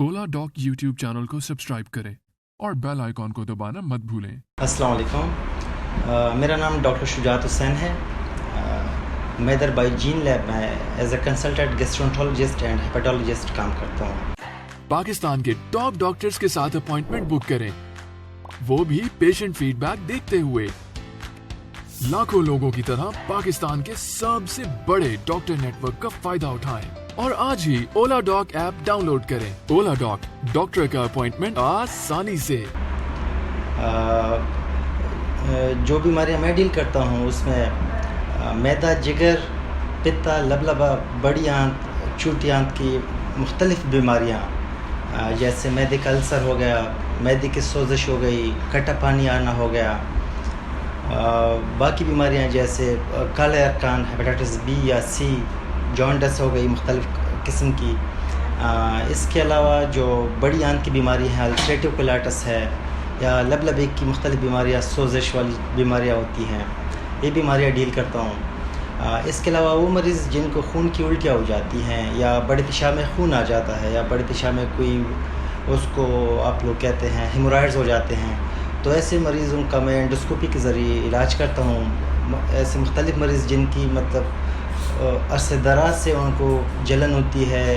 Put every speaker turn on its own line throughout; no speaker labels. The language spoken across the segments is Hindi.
ओला डॉक यूट्यूब चैनल को सब्सक्राइब करें और बेल आइकॉन को दबाना मत भूलें।
अस्सलाम वालेकुम। मेरा नाम डॉक्टर शुजात हुसैन है। मैं इधर बाई जीन लैब में as a consultant gastroenterologist and hepatologist काम करता हूँ।
पाकिस्तान के टॉप डॉक्टर्स के साथ अपॉइंटमेंट बुक करें, वो भी पेशेंट फीडबैक देखते हुए। लाखों लोगों की तरह पाकिस्तान के सबसे बड़े डॉक्टर नेटवर्क का फायदा उठाएं और आज ही ओला डॉक ऐप डाउनलोड करें। ओला डॉक, डॉक्टर का अपॉइंटमेंट आसानी से।
जो बीमारियाँ मैं डील करता हूँ उसमें मैदा, जिगर, पित्ता, लबलबा, बड़ी आंत, छोटी आंत की मुख्तलिफ बीमारियाँ जैसे मैदे का अल्सर हो गया, मैदे की सोजिश हो गई, खट्टा पानी आना हो गया, बाकी बीमारियां जैसे काले अरकान, हेपेटाइटिस बी या सी, जॉन्डिस हो गई मुख्तलिफ़ किस्म की। इसके अलावा जो बड़ी आंत की बीमारी है, अल्सरेटिव कोलाइटिस है या लबलबे की मुख्तलिफ़ बीमारियां, सोजिश वाली बीमारियां होती हैं, ये बीमारियां डील करता हूँ। इसके अलावा वो मरीज़ जिनको खून की उल्टियाँ हो जाती हैं या बड़े पेशाब में खून आ जाता है या बड़े पेशाब में कोई उसको आप लोग कहते हैं हेमोराइड्स हो जाते हैं, तो ऐसे मरीज़ों का मैं एंडोस्कोपी के ज़रिए इलाज करता हूँ। ऐसे मुख्तलिफ़ मरीज़ जिनकी मतलब अरसे दराज से उनको जलन होती है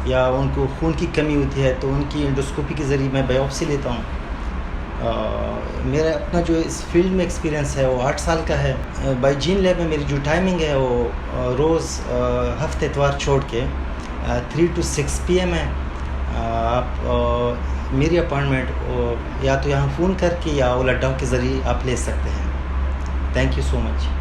या उनको खून की कमी होती है, तो उनकी एंडोस्कोपी के ज़रिए मैं बायोप्सी लेता हूँ। मेरा अपना जो इस फील्ड में एक्सपीरियंस है वो 8 साल का है। बाई जीन लैब में मेरी जो टाइमिंग है वो रोज़ हफ्ते इतवार छोड़ के 3 to 6 PM है। आप मेरी अपॉइंटमेंट या तो यहाँ फ़ोन करके या ओला डॉक के ज़रिए आप ले सकते हैं। Thank you so much.